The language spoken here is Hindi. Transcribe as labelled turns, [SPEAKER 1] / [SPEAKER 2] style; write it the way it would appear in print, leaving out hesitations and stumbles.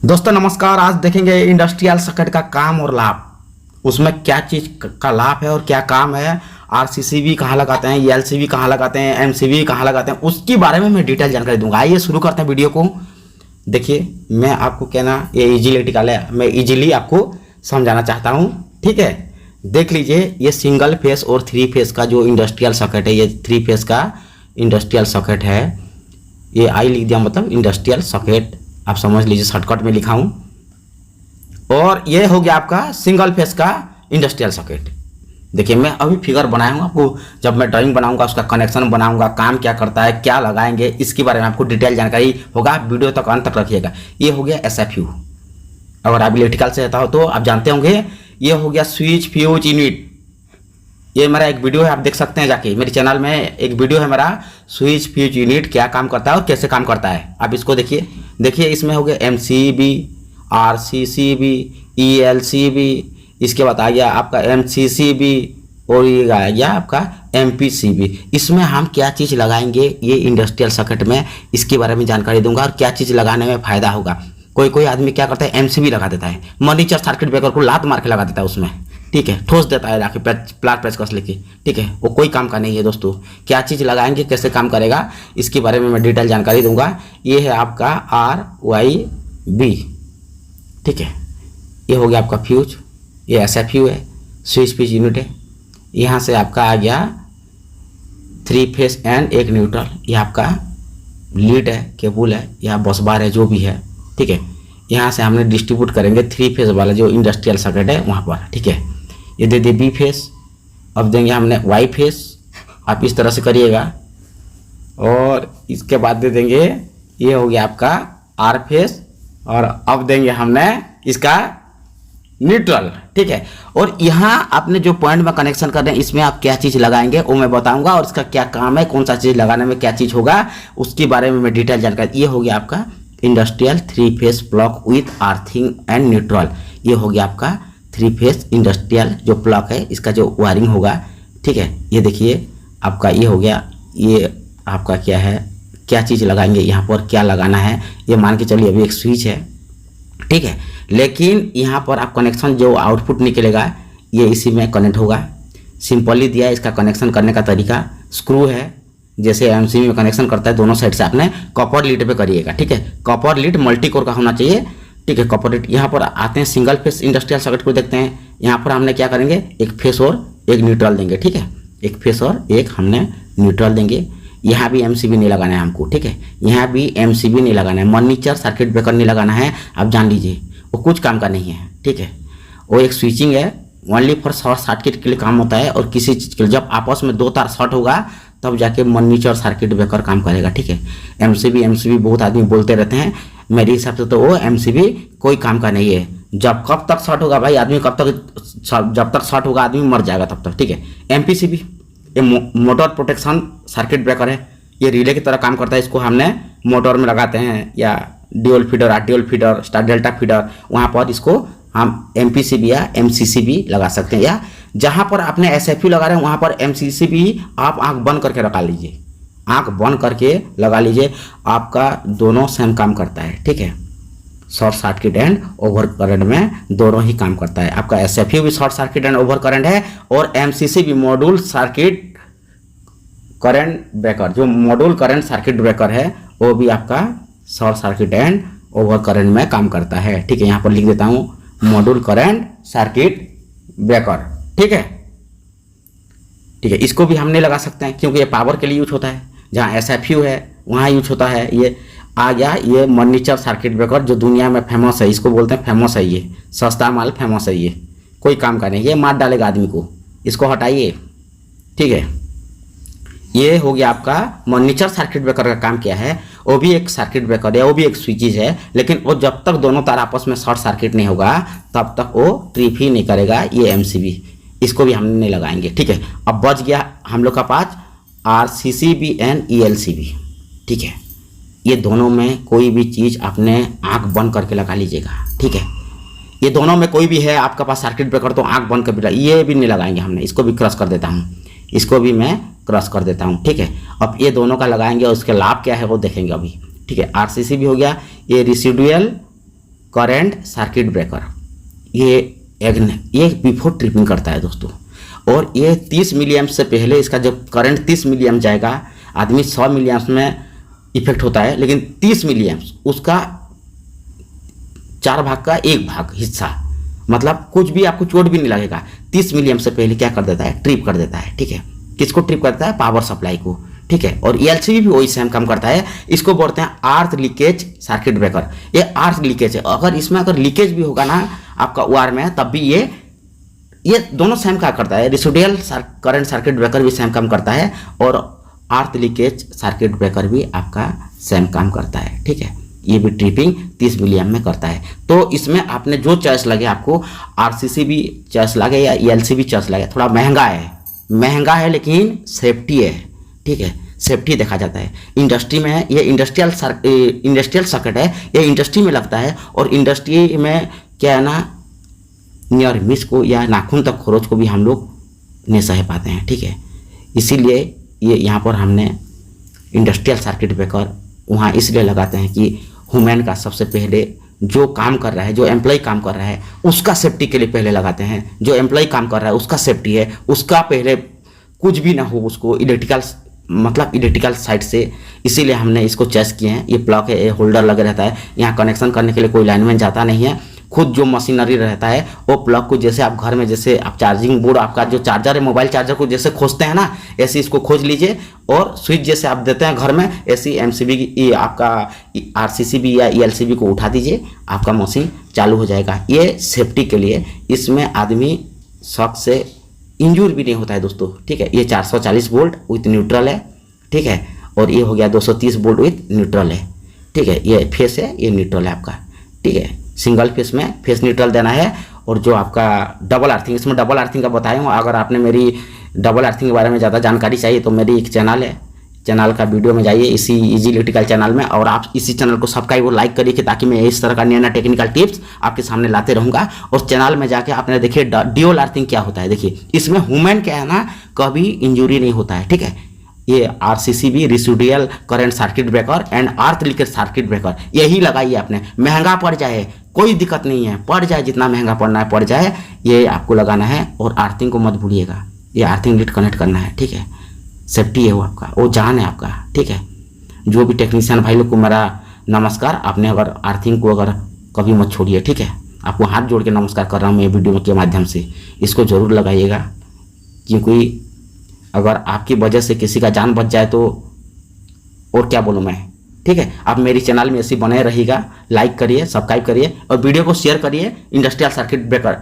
[SPEAKER 1] दोस्तों नमस्कार। आज देखेंगे इंडस्ट्रियल सर्किट का काम और लाभ, उसमें क्या चीज़ का लाभ है और क्या काम है। आरसीसीबी कहाँ लगाते हैं, एलसीबी कहाँ लगाते हैं, एमसीबी कहाँ लगाते हैं, उसके बारे में मैं डिटेल जानकारी दूंगा। आइए शुरू करते हैं वीडियो को। देखिए मैं आपको कहना ये इजीलिटिकल है, मैं इजीली आपको समझाना चाहता हूँ। ठीक है, देख लीजिए ये सिंगल फेस और थ्री फेस का जो इंडस्ट्रियल सर्किट है, ये थ्री फेस का इंडस्ट्रियल सर्किट है। ये आई लिख दिया मतलब इंडस्ट्रियल सर्किट, आप समझ लीजिए, शॉर्टकट में लिखा हूं। और ये हो गया आपका सिंगल फेस का इंडस्ट्रियल सर्किट। देखिए मैं अभी फिगर बनाया हूं आपको, जब मैं ड्राइंग बनाऊंगा उसका कनेक्शन बनाऊंगा, काम क्या करता है, क्या लगाएंगे, इसके बारे में आपको डिटेल जानकारी होगा। वीडियो तक अंत तक रखिएगा। ये हो गया एसएफयू, अगर आप इलेक्ट्रिकल से रहता हो तो आप जानते होंगे। ये हो गया स्विच फ्यूज यूनिट, ये मेरा एक वीडियो है, आप देख सकते हैं जाके मेरे चैनल में एक वीडियो है मेरा, स्विच फ्यूज यूनिट क्या काम करता है और कैसे काम करता है, आप इसको देखिए। देखिए इसमें हो गया एमसीबी, आरसीसीबी, ईएलसीबी, इसके बाद आ गया आपका एमसीसीबी और ये आ गया आपका एमपीसीबी। इसमें हम क्या चीज़ लगाएंगे ये इंडस्ट्रियल सर्किट में, इसके बारे में जानकारी दूंगा और क्या चीज़ लगाने में फ़ायदा होगा। कोई आदमी क्या करता है, एमसीबी लगा देता है, मनीचर सर्किट ब्रेकर को लात मार के लगा देता है उसमें, ठीक है, ठोस देता है जाके प्लाट पेचकस लेके, ठीक है, वो कोई काम का नहीं है दोस्तों। क्या चीज़ लगाएंगे, कैसे काम करेगा, इसके बारे में मैं डिटेल जानकारी दूंगा। ये है आपका RYB, ठीक है, ये हो गया आपका फ्यूज, ये SFU है, स्विच फ्यूज यूनिट है। यहाँ से आपका आ गया थ्री फेस एंड एक न्यूट्रल, ये आपका लीड है, केबल है या बस बार है, जो भी है, ठीक है। यहाँ से हमने डिस्ट्रीब्यूट करेंगे थ्री फेस वाला जो इंडस्ट्रियल सर्किट है वहाँ पर, ठीक है। ये दे दे बी फेस, अब देंगे हमने वाई फेस, आप इस तरह से करिएगा। और इसके बाद दे देंगे, ये हो गया आपका आर फेस, और अब देंगे हमने इसका न्यूट्रल, ठीक है। और यहाँ आपने जो पॉइंट में कनेक्शन कर रहे हैं इसमें आप क्या चीज़ लगाएंगे वो मैं बताऊंगा, और इसका क्या काम है, कौन सा चीज़ लगाने में क्या चीज़ होगा, उसके बारे में मैं डिटेल जानकारी। ये हो गया आपका industrial three phase block with earthing and neutral, ये हो गया आपका थ्री फेस इंडस्ट्रियल जो ब्लॉक है, इसका जो वायरिंग होगा, ठीक है। ये देखिए आपका ये हो गया, ये आपका क्या है, क्या चीज़ लगाएंगे यहाँ पर, क्या लगाना है, ये मान के चलिए अभी एक स्विच है, ठीक है। लेकिन यहाँ पर आप कनेक्शन जो आउटपुट निकलेगा ये इसी में कनेक्ट होगा। सिंपली दिया है इसका कनेक्शन करने का तरीका, स्क्रू है, जैसे एमसीबी में कनेक्शन करता है दोनों साइड से आपने कॉपर लीड पे करिएगा, ठीक है। कॉपर लीड मल्टी कोर का होना चाहिए, ठीक है। कॉपर लीड यहाँ पर आते हैं सिंगल फेस इंडस्ट्रियल सर्किट को देखते हैं। यहाँ पर हमने क्या करेंगे, एक फेस और एक न्यूट्रल देंगे, ठीक है, एक फेस और एक हमने न्यूट्रल देंगे। यहाँ भी एमसीबी नहीं लगाना है हमको, ठीक है, यहाँ भी एमसीबी नहीं लगाना है, मनीचर सर्किट ब्रेकर नहीं लगाना है, आप जान लीजिए वो कुछ काम का नहीं है, ठीक है। वो एक स्विचिंग है, ओनली फॉर शॉर्ट सर्किट के लिए काम होता है, और किसी चीज़ के लिए जब आपस में दो तार शॉर्ट होगा तब जाके मनीचर सर्किट ब्रेकर काम करेगा, ठीक है। एमसीबी बहुत आदमी बोलते रहते हैं, मेरे हिसाब से तो वो एमसीबी कोई काम का नहीं है। जब कब तक शॉर्ट होगा भाई आदमी, कब तक, जब तक शॉर्ट होगा आदमी मर जाएगा तब तक, ठीक है। एमपीसीबी ये मोटर प्रोटेक्शन सर्किट ब्रेकर है, ये रिले की तरह काम करता है। इसको हमने मोटर में लगाते हैं, या dual feeder, RTL feeder, star delta feeder, वहाँ पर इसको हम एमपीसीबी या एमसीसीबी लगा सकते हैं। या जहाँ पर आपने एसएफयू लगा रहे हैं वहाँ पर एमसीसीबी आप आंख बंद करके लगा लीजिए, आंख बंद करके लगा लीजिए, आपका दोनों सेम काम करता है, ठीक है। Short circuit and over current में दोनों ही काम करता है। आपका एसएफयू भी short circuit and over current है, और MCCB module circuit current breaker, जो मॉड्यूल करंट सर्किट ब्रेकर है वो भी आपका short circuit and over current में काम करता है, ठीक है। यहाँ पर लिख देता हूँ मॉड्यूल करंट सर्किट ब्रेकर, ठीक है, ठीक है। इसको भी हम नहीं लगा सकते हैं क्योंकि ये पावर के लिए यूज होता है, जहाँ एसएफयू है वहाँ यूज होता है। ये आ गया ये मनीचर सर्किट ब्रेकर जो दुनिया में फेमस है, इसको बोलते हैं फेमस है, ये सस्ता माल फेमस है, ये कोई काम का नहीं, ये मार डालेगा आदमी को, इसको हटाइए, ठीक है। ये हो गया आपका मनीचर सर्किट ब्रेकर का काम क्या है, वो भी एक सर्किट ब्रेकर है, वो भी एक स्विचेज है, लेकिन वो जब तक दोनों तार आपस में शॉर्ट सर्किट नहीं होगा तब तक वो ट्रिप ही नहीं करेगा। ये एमसीबी, इसको भी हम नहीं लगाएंगे, ठीक है। अब बच गया हम लोग का पास आरसीसीबी एंड ईएलसीबी, ठीक है। ये दोनों में कोई भी चीज़ आपने आंख बंद करके लगा लीजिएगा, ठीक है। ये दोनों में कोई भी है आपका पास सर्किट ब्रेकर तो आंख बंद कर, ये भी नहीं लगाएंगे हमने, इसको भी क्रॉस कर देता हूँ, इसको भी मैं क्रॉस कर देता हूँ, ठीक है। अब ये दोनों का लगाएंगे और उसके लाभ क्या है वो देखेंगे अभी, ठीक है। आरसीसी भी हो गया, ये रेसिडुअल करंट सर्किट ब्रेकर, ये बिफोर ट्रिपिंग करता है दोस्तों। और ये 30 मिलीएम्प से पहले इसका जब करंट 30 मिलीएम्प जाएगा, आदमी 100 मिलीएम्प में इफेक्ट होता है, लेकिन 30 मिलीएम्प उसका 4 भाग का 1 भाग हिस्सा, मतलब कुछ भी आपको चोट भी नहीं लगेगा। 30 मिलीएम्प से पहले क्या कर देता है, ट्रिप कर देता है, ठीक है। किसको ट्रिप करता है, पावर सप्लाई को, ठीक है। और एलसीबी भी वही सेम काम करता है, इसको बोलते हैं अर्थ लीकेज सर्किट ब्रेकर। ये अर्थ लीकेज है, अगर इसमें अगर लीकेज भी होगा ना आपका वायर में, तब भी ये दोनों सेम काम करता है। रेसिडुअल करंट सर्किट ब्रेकर भी सेम काम करता है और अर्थ लीकेज सर्किट ब्रेकर भी आपका सेम काम करता है, ठीक है। ये भी ट्रिपिंग 30 मिलीएम्प में करता है। तो इसमें आपने जो चॉइस लगे, आपको आरसीसी भी चॉइस लगे या एलसीबी चॉइस लगे, थोड़ा महंगा है लेकिन सेफ्टी है, ठीक है। सेफ्टी देखा जाता है इंडस्ट्री में। ये इंडस्ट्रियल सर्किट है, ये इंडस्ट्री में लगता है। और इंडस्ट्री में क्या है ना, नियर मिस को या नाखून तक खरोच को भी हम लोग नहीं सह पाते हैं, ठीक है। इसीलिए ये यहाँ पर हमने इंडस्ट्रियल सर्किट ब्रेकर वहाँ इसलिए लगाते हैं कि ह्यूमन का सबसे पहले जो काम कर रहा है, जो एम्प्लॉय काम कर रहा है, उसका सेफ्टी के लिए पहले लगाते हैं। जो एम्प्लॉय काम कर रहा है उसका सेफ्टी है, उसका पहले कुछ भी ना हो उसको इलेक्ट्रिकल साइड से, इसीलिए हमने इसको चॉइस किए हैं। ये प्लग है, ये होल्डर लगे रहता है, यहाँ कनेक्शन करने के लिए कोई लाइनमैन जाता नहीं है। खुद जो मशीनरी रहता है वो प्लग को, जैसे आप घर में जैसे आप चार्जिंग बोर्ड, आपका जो चार्जर है मोबाइल चार्जर को जैसे खोजते हैं ना, ऐसे इसको खोज लीजिए और स्विच जैसे आप देते हैं घर में, ऐसी एमसीबी की आपका आरसीसीबी या ईएलसीबी को उठा दीजिए, आपका मशीन चालू हो जाएगा। ये सेफ्टी के लिए, इसमें आदमी शॉक से इंजूर भी नहीं होता है दोस्तों, ठीक है। ये 440 वोल्ट विथ न्यूट्रल है, ठीक है। और ये हो गया 230 वोल्ट विथ न्यूट्रल है, ठीक है। ये फेस है, ये न्यूट्रल है आपका, ठीक है। सिंगल फेस में फेस न्यूट्रल देना है। और जो आपका डबल अर्थिंग, इसमें डबल अर्थिंग का बताया हूँ। अगर आपने मेरी डबल अर्थिंग के बारे में ज़्यादा जानकारी चाहिए तो मेरी एक चैनल है, चैनल का वीडियो में जाइए, इसी इजी इलेक्ट्रिकल चैनल में, और आप इसी चैनल को सब्सक्राइब और लाइक करिए ताकि मैं इस तरह का नया नया टेक्निकल टिप्स आपके सामने लाते रहूँगा। और चैनल में जाके आपने देखिए ड्यूल अर्थिंग क्या होता है, देखिए इसमें ह्यूमन क्या है ना, कभी इंजरी नहीं होता है, ठीक है। ये RCCB residual current circuit breaker and earth leakage circuit breaker यही लगाइए आपने। महंगा पड़ जाए कोई दिक्कत नहीं है, पड़ जाए जितना महंगा पड़ना है पड़ जाए, ये आपको लगाना है। और अर्थिंग को मत भूलिएगा, ये अर्थिंग लीड कनेक्ट करना है, ठीक है। सेफ्टी है वो आपका, वो जान है आपका, ठीक है। जो भी टेक्नीशियन भाई लोग को मेरा नमस्कार। आपने अगर अर्थिंग को अगर कभी मत छोड़िए, ठीक है। आपको हाथ जोड़ के नमस्कार कर रहा हूँ मैं वीडियो के माध्यम से। इसको ज़रूर लगाइएगा, क्योंकि अगर आपकी वजह से किसी का जान बच जाए तो और क्या बोलूँ मैं, ठीक है। आप मेरी चैनल में ऐसे बने रहिएगा, लाइक करिए, सब्सक्राइब करिए और वीडियो को शेयर करिए। Industrial circuit breaker